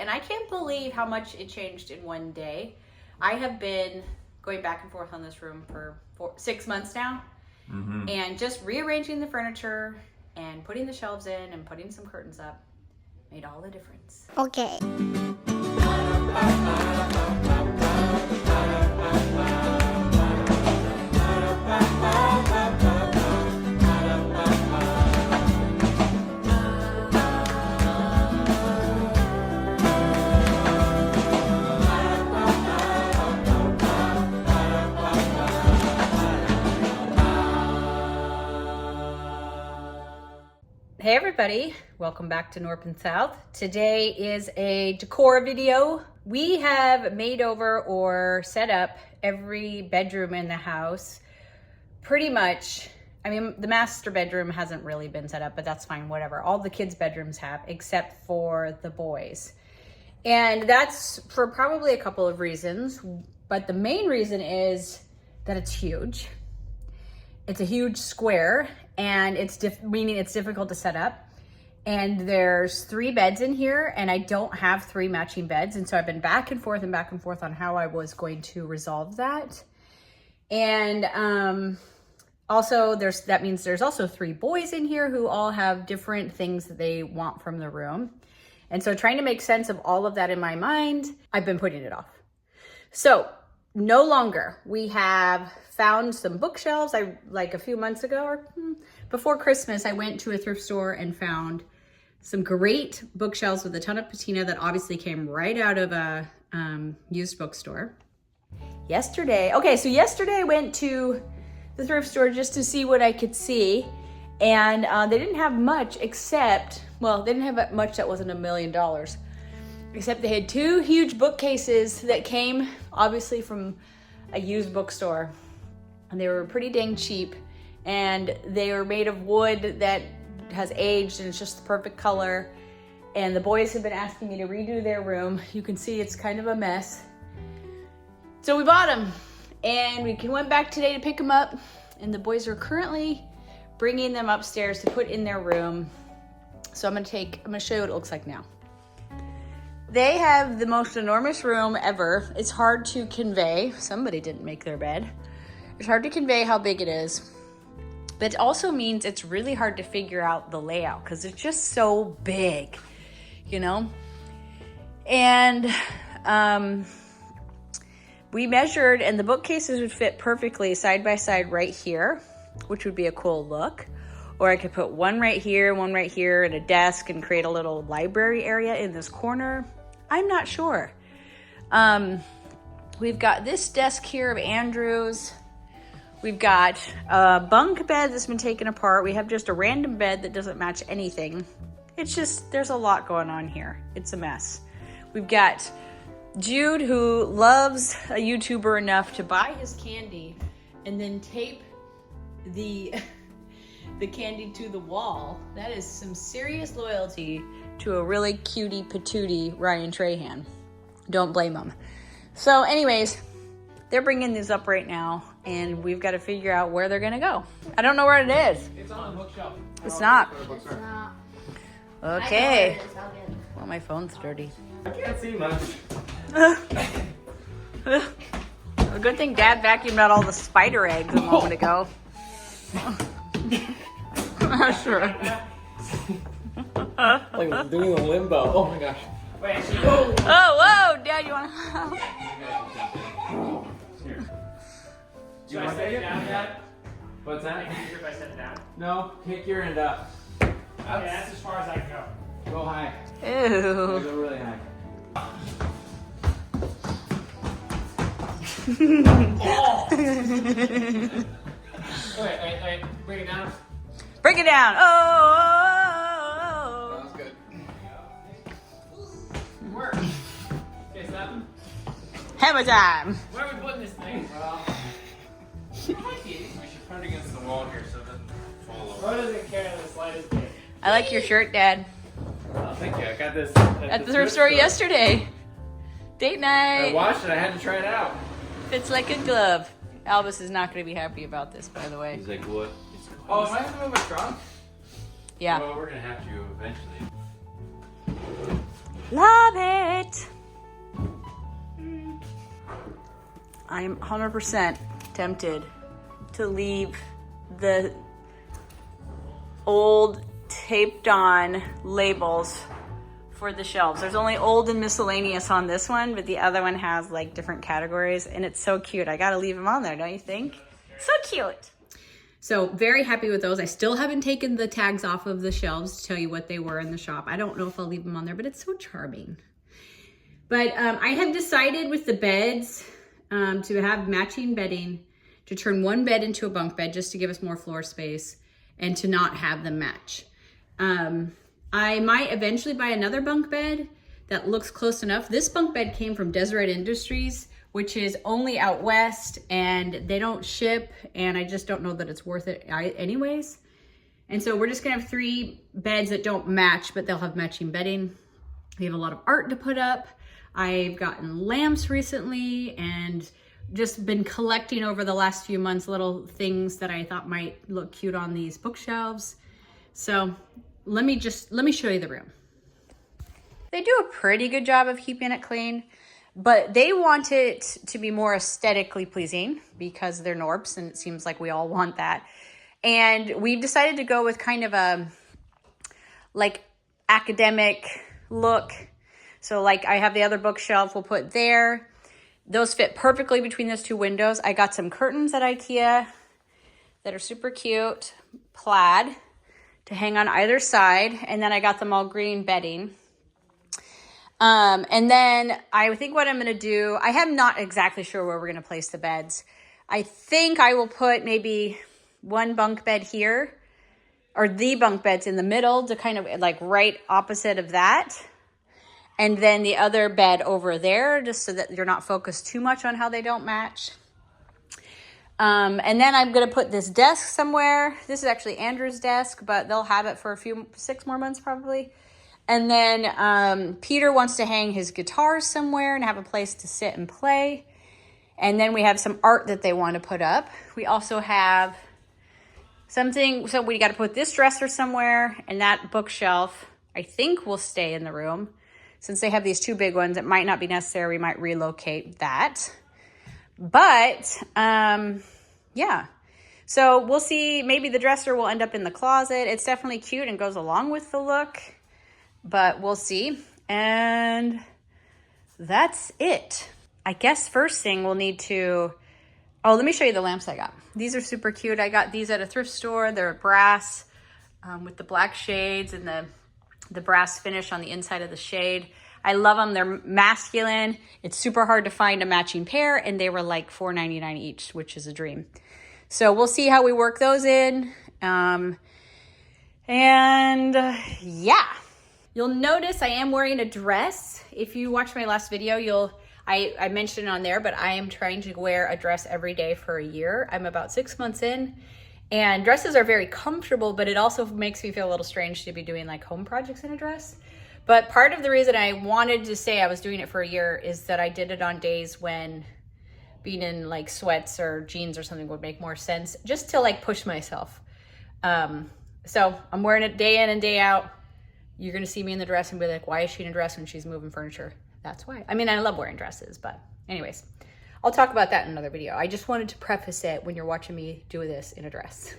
and I can't believe how much it changed in one day. I have been going back and forth on this room for 6 months now, and just rearranging the furniture and putting the shelves in and putting some curtains up made all the difference. Okay. Hey everybody, welcome back to Knorpp and South. Today is a decor video. We have made over or set up every bedroom in the house. Pretty much, I mean, the master bedroom hasn't really been set up, but that's fine, whatever. All the kids' bedrooms have, except for the boys. And that's for probably a couple of reasons, but the main reason is that it's huge. It's a huge square, and meaning it's difficult to set up. And there's 3 beds in here, and I don't have 3 matching beds. And so I've been back and forth on how I was going to resolve that. And also that means there's also 3 boys in here who all have different things that they want from the room. And so trying to make sense of all of that in my mind, I've been putting it off. So no longer. We have found some bookshelves. Like a few months ago or before Christmas, I went to a thrift store and found some great bookshelves with a ton of patina that obviously came right out of a used bookstore. Yesterday I went to the thrift store just to see what I could see. And they didn't have much except, well, they didn't have much that wasn't $1 million. Except they had 2 huge bookcases that came obviously from a used bookstore. And they were pretty dang cheap. And they were made of wood that has aged and it's just the perfect color. And the boys have been asking me to redo their room. You can see it's kind of a mess. So we bought them. And we went back today to pick them up. And the boys are currently bringing them upstairs to put in their room. So I'm gonna show you what it looks like now. They have the most enormous room ever. It's hard to convey. Somebody didn't make their bed. It's hard to convey how big it is. But it also means it's really hard to figure out the layout because it's just so big, you know? And we measured, and the bookcases would fit perfectly side by side right here, which would be a cool look. Or I could put one right here, and a desk and create a little library area in this corner. I'm not sure. We've got this desk here of Andrew's. We've got a bunk bed that's been taken apart. We have just a random bed that doesn't match anything. It's just, there's a lot going on here. It's a mess. We've got Jude, who loves a YouTuber enough to buy his candy and then tape the candy to the wall. That is some serious loyalty to a really cutie patootie Ryan Trahan. Don't blame him. So anyways, they're bringing these up right now, and we've got to figure out where they're gonna go. I don't know where it is. It's on the bookshelf. It's not. It's not. Okay. Well, my phone's dirty. I can't see much. A good thing Dad vacuumed out all the spider eggs a moment ago. Sure. Like doing a limbo. Oh my gosh. Wait, oh, whoa, Dad, you want to help? Should I set it down yet? What's that? If I set it down? No, kick your end up. Okay, that's as far as I can go. Go high. Ew. Go really high. Oh! Wait, bring it down. Break it down. Oh. That was good. Work. Okay, stop. Hammer time. Where are we putting this thing? Well, we should put it against the wall here so it doesn't fall over. Bro doesn't care the slightest bit. I like your shirt, Dad. Oh, thank you. I got this At the thrift store yesterday. Date night. I watched it. I had to try it out. Fits like a glove. Albus is not going to be happy about this, by the way. He's like, what? Oh, am I going to move my trunk? Yeah. Well, we're going to have to eventually. Love it. I'm 100% tempted to leave the old taped on labels for the shelves. There's only old and miscellaneous on this one, but the other one has like different categories, and it's so cute. I gotta leave them on there, don't you think? So cute. So very happy with those. I still haven't taken the tags off of the shelves to tell you what they were in the shop. I don't know if I'll leave them on there, but it's so charming. But I have decided with the beds to have matching bedding, to turn one bed into a bunk bed just to give us more floor space, and to not have them match. I might eventually buy another bunk bed that looks close enough. This bunk bed came from Deseret Industries, which is only out west, and they don't ship, and I just don't know that it's worth it anyways. And so we're just gonna have 3 beds that don't match, but they'll have matching bedding. We have a lot of art to put up. I've gotten lamps recently and just been collecting over the last few months little things that I thought might look cute on these bookshelves. So let me show you the room. They do a pretty good job of keeping it clean, but they want it to be more aesthetically pleasing because they're Knorps, and it seems like we all want that. And we've decided to go with kind of a like academic look. So like I have the other bookshelf we'll put there. Those fit perfectly between those 2 windows. I got some curtains at IKEA that are super cute, plaid, to hang on either side. And then I got them all green bedding. And then I think what I'm going to do, I am not exactly sure where we're going to place the beds. I think I will put maybe one bunk bed here, or the bunk beds in the middle to kind of like right opposite of that. And then the other bed over there, just so that you're not focused too much on how they don't match. And then I'm going to put this desk somewhere. This is actually Andrew's desk, but they'll have it for 6 more months probably. And then Peter wants to hang his guitars somewhere and have a place to sit and play. And then we have some art that they want to put up. We also have something, so we got to put this dresser somewhere, and that bookshelf I think will stay in the room. Since they have these 2 big ones, it might not be necessary. We might relocate that. But, yeah. So we'll see. Maybe the dresser will end up in the closet. It's definitely cute and goes along with the look. But we'll see. And that's it. I guess first thing we'll need to... Oh, let me show you the lamps I got. These are super cute. I got these at a thrift store. They're brass with the black shades and the brass finish on the inside of the shade. I love them. They're masculine. It's super hard to find a matching pair, and they were like $4.99 each, which is a dream. So we'll see how we work those in. Yeah. You'll notice I am wearing a dress. If you watch my last video, I mentioned it on there, but I am trying to wear a dress every day for a year. I'm about 6 months in. And dresses are very comfortable, but it also makes me feel a little strange to be doing like home projects in a dress. But part of the reason I wanted to say I was doing it for a year is that I did it on days when being in like sweats or jeans or something would make more sense, just to like push myself. So I'm wearing it day in and day out. You're gonna see me in the dress and be like, why is she in a dress when she's moving furniture? That's why. I mean, I love wearing dresses, but anyways. I'll talk about that in another video. I just wanted to preface it when you're watching me do this in a dress.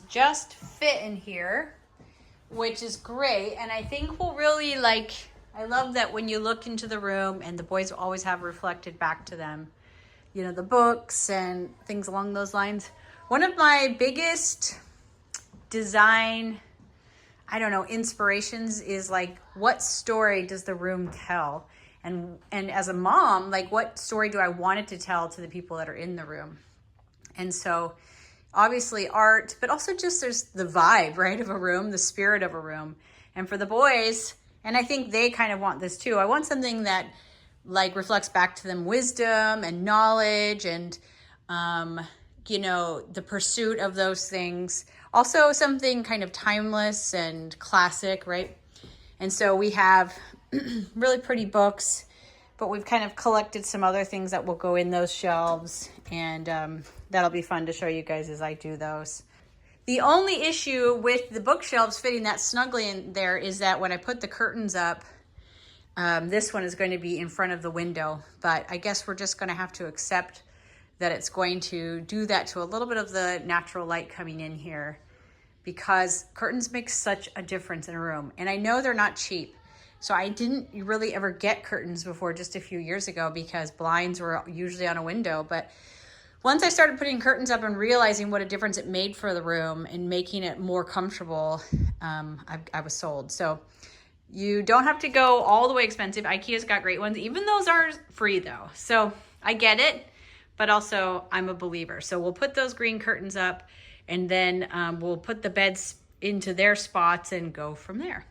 Just fit in here, which is great. And I think we'll really like, I love that when you look into the room and the boys always have reflected back to them, you know, the books and things along those lines. One of my biggest design, I don't know, inspirations is like, what story does the room tell? And as a mom, like what story do I want it to tell to the people that are in the room? And so obviously art, but also just there's the vibe, right, of a room, the spirit of a room. And for the boys, and I think they kind of want this too, I want something that like reflects back to them wisdom and knowledge and, you know, the pursuit of those things. Also something kind of timeless and classic, right? And so we have really pretty books, but we've kind of collected some other things that will go in those shelves, and that'll be fun to show you guys as I do those. The only issue with the bookshelves fitting that snugly in there is that when I put the curtains up, this one is going to be in front of the window, but I guess we're just going to have to accept that it's going to do that to a little bit of the natural light coming in here, because curtains make such a difference in a room. And I know they're not cheap. So I didn't really ever get curtains before just a few years ago because blinds were usually on a window. But once I started putting curtains up and realizing what a difference it made for the room and making it more comfortable, I was sold. So you don't have to go all the way expensive. IKEA's got great ones. Even those are free though. So I get it, but also I'm a believer. So we'll put those green curtains up, and then we'll put the beds into their spots and go from there.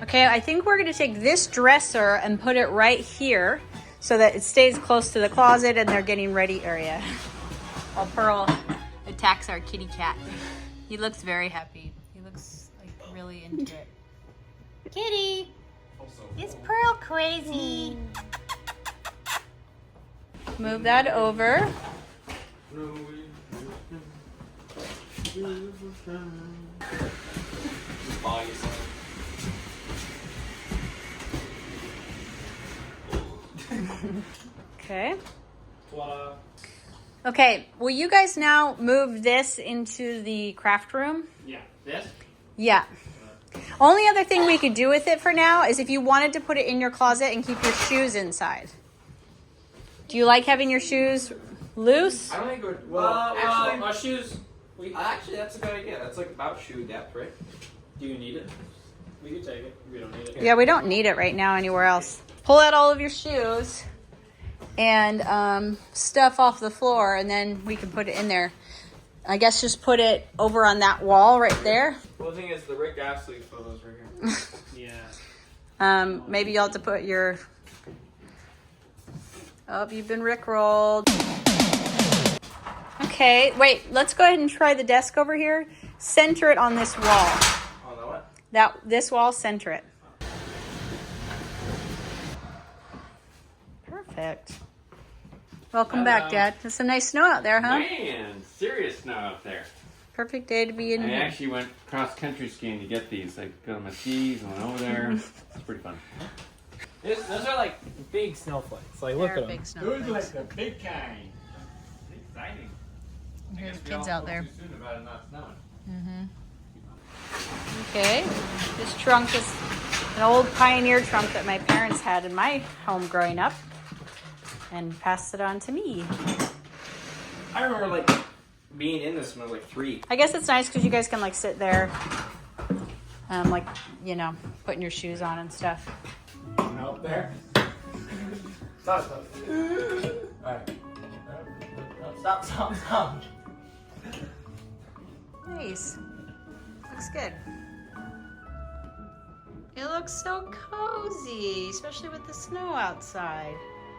Okay, I think we're gonna take this dresser and put it right here so that it stays close to the closet and their getting ready area. While Pearl attacks our kitty cat. He looks very happy. He looks like really into it. Kitty! Is Pearl crazy? Move that over. Okay. Okay, will you guys now move this into the craft room? Yeah. This? Yeah. Only other thing we could do with it for now is if you wanted to put it in your closet and keep your shoes inside. Do you like having your shoes loose? I don't think it would. Actually, my shoes. Actually, that's a good idea. That's like about shoe depth, right? Do you need it? We can take it. We don't need it. Yeah, we don't need it right now anywhere else. Pull out all of your shoes and stuff off the floor, and then we can put it in there. I guess just put it over on that wall right there. Well, the thing is, the Rick Astley photos right here. Yeah. Maybe you'll have to put your... Oh, you've been rickrolled. Okay, wait, let's go ahead and try the desk over here. Center it on this wall. On the what? This wall, center it. Perfect. Welcome back, Dad. There's some nice snow out there, huh? Man, serious snow out there. Perfect day to be in I here. actually went cross country skiing to get these. I got on my skis and went over there. It's pretty fun. Those are like big snowflakes. Like, look They're at them. big snowflakes. the big kind. It's exciting. Here's kids out there. Too soon about it not snowing. Okay, this trunk is an old Pioneer trunk that my parents had in my home growing up and passed it on to me. I remember like being in this when I was like 3. I guess it's nice because you guys can like sit there, like, you know, putting your shoes on and stuff. Out there. Stop. Alright. Stop. Nice. Looks good. It looks so cozy, especially with the snow outside.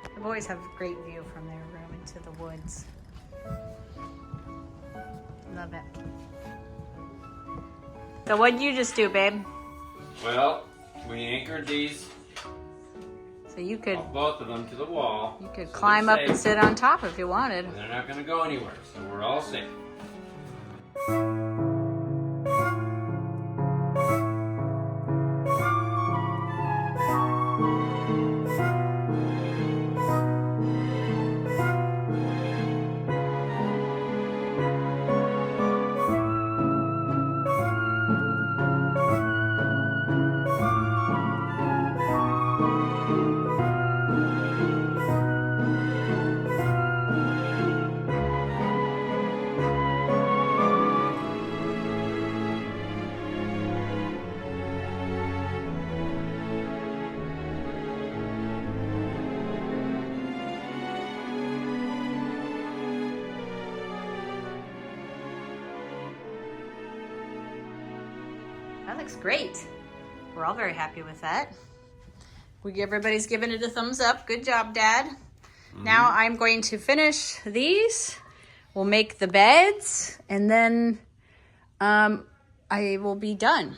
The boys have a great view from their room into the woods. Love it. So what did you just do, babe? Well, we anchored these, So you could both of them, to the wall. You could so climb they're up and safe, sit on top if you wanted. and they're not going to go anywhere, so we're all safe. That looks great. We're all very happy with that. Everybody's giving it a thumbs up. Good job, Dad. Now I'm going to finish these. We'll make the beds, and then I will be done.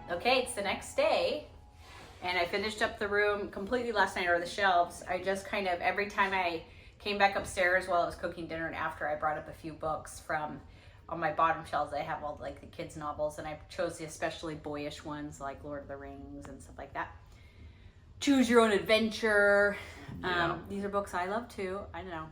Okay, it's the next day, and I finished up the room completely last night, or the shelves. I just kind of, every time I came back upstairs while I was cooking dinner and after, I brought up a few books from, on my bottom shelves, I have all like the kids' novels, and I chose the especially boyish ones like Lord of the Rings and stuff like that. Choose Your Own Adventure. These are books I love too. I don't know.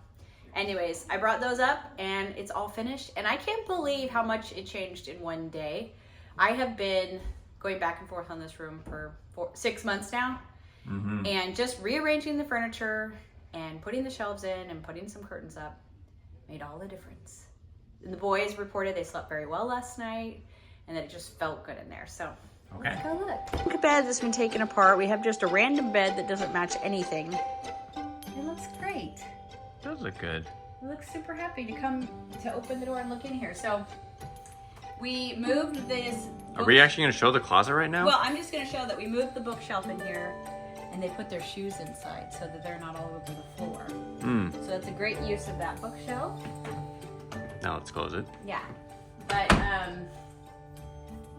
Anyways, I brought those up, and it's all finished, and I can't believe how much it changed in one day. I have been going back and forth on this room for 6 months now, and just rearranging the furniture and putting the shelves in and putting some curtains up made all the difference. And the boys reported they slept very well last night, and that it just felt good in there. So let's go look. Look at bed that's been taken apart. We have just a random bed that doesn't match anything. It looks great. It does look good. I look super happy to come to open the door and look in here. So we moved this. Are we actually going to show the closet right now? Well, I'm just going to show that we moved the bookshelf in here, and they put their shoes inside so that they're not all over the floor. So that's a great use of that bookshelf. Now let's close it. Yeah, but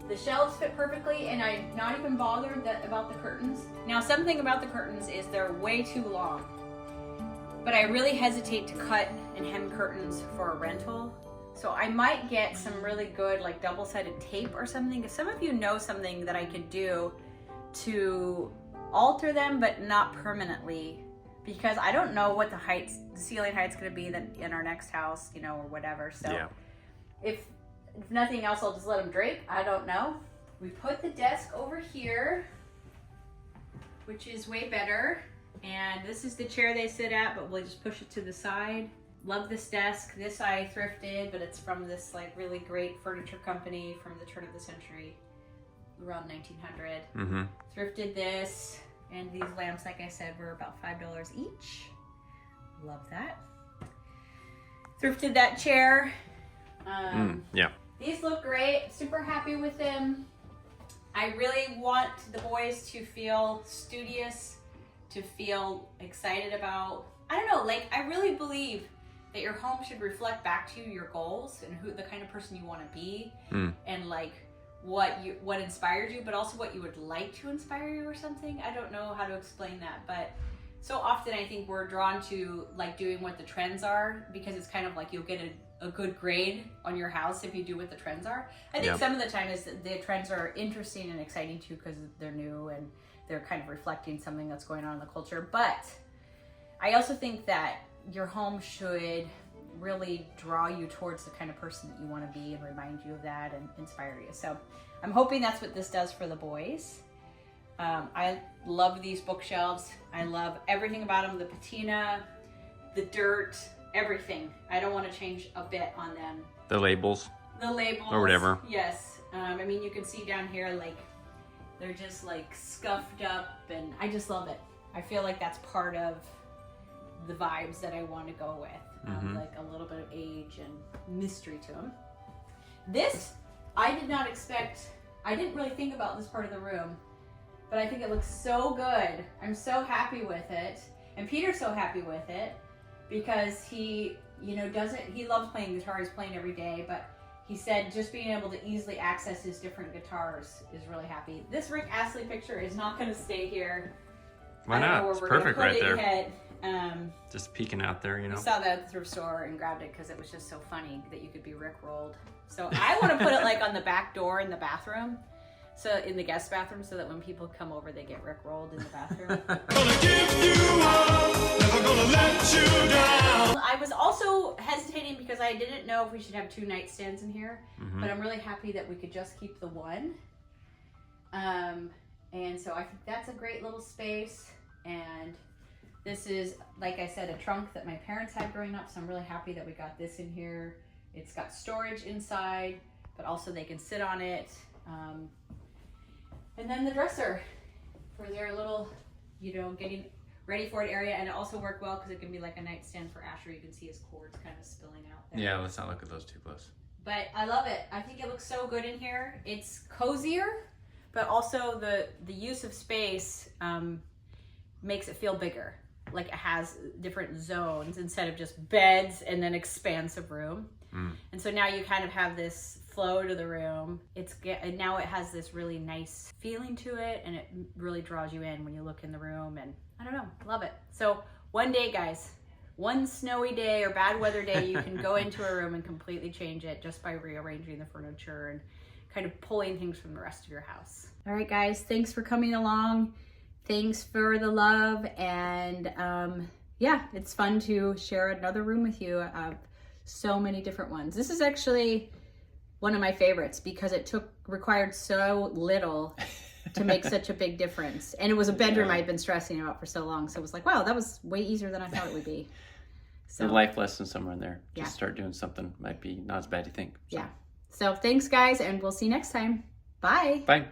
the shelves fit perfectly, and I'm not even bothered about the curtains. Now, something about the curtains is they're way too long, but I really hesitate to cut and hem curtains for a rental. So I might get some really good like double-sided tape or something. If some of you know something that I could do to alter them but not permanently, because I don't know what the ceiling height's gonna be in our next house, you know, or whatever. So if nothing else, I'll just let them drape. I don't know. We put the desk over here, which is way better. And this is the chair they sit at, but we'll just push it to the side. Love this desk. This I thrifted, but it's from this like really great furniture company from the turn of the century, around 1900. Thrifted this, and these lamps, like I said, were about $5 each. Love that. Thrifted that chair. These look great. Super happy with them. I really want the boys to feel studious, to feel excited about, I don't know, like I really believe that your home should reflect back to you your goals and the kind of person you want to be, and like what inspired you, but also what you would like to inspire you or something. I don't know how to explain that, but so often I think we're drawn to like doing what the trends are, because it's kind of like you'll get a good grade on your house if you do what the trends are. I think some of the time is that the trends are interesting and exciting too because they're new and they're kind of reflecting something that's going on in the culture. But I also think that your home should really draw you towards the kind of person that you want to be and remind you of that and inspire you. So I'm hoping that's what this does for the boys. I love these bookshelves. I love everything about them, the patina, the dirt, everything. I don't want to change a bit on them. The labels. The labels. Or whatever. Yes. I mean, you can see down here, like, they're just like scuffed up, and I just love it. I feel like that's part of the vibes that I want to go with. Like a little bit of age and mystery to them. This, I did not expect, I didn't really think about this part of the room, but I think it looks so good. I'm so happy with it. And Peter's so happy with it because he, you know, he loves playing guitar. He's playing every day, but he said just being able to easily access his different guitars is really happy. This Rick Astley picture is not going to stay here. Why not? It's perfect right there. Yet. Just peeking out there, you know. I saw that at the thrift store and grabbed it because it was just so funny that you could be Rickrolled. So I want to put it like on the back door in the bathroom, so in the guest bathroom, so that when people come over, they get Rickrolled in the bathroom. Gonna give you up, never gonna let you down. I was also hesitating because I didn't know if we should have 2 nightstands in here, but I'm really happy that we could just keep the one. And so I think that's a great little space. And this is, like I said, a trunk that my parents had growing up, so I'm really happy that we got this in here. It's got storage inside, but also they can sit on it. And then the dresser for their little, you know, getting ready for it area. And it also worked well because it can be like a nightstand for Asher. You can see his cords kind of spilling out there. Yeah, let's not look at those too close. But I love it. I think it looks so good in here. It's cozier, but also the use of space makes it feel bigger. Like it has different zones instead of just beds and then expansive room. And so now you kind of have this flow to the room. And now it has this really nice feeling to it, and it really draws you in when you look in the room. And I don't know, love it. So one day, guys, one snowy day or bad weather day, you can go into a room and completely change it just by rearranging the furniture and kind of pulling things from the rest of your house. All right, guys, thanks for coming along. Thanks for the love. And yeah, it's fun to share another room with you of so many different ones. This is actually one of my favorites because it required so little to make such a big difference. And it was a bedroom I'd been stressing about for so long. So it was like, wow, that was way easier than I thought it would be. So the life lesson somewhere in there. Just Yeah. start doing something. Might be not as bad as you think. So. Yeah. So thanks, guys, and we'll see you next time. Bye. Bye.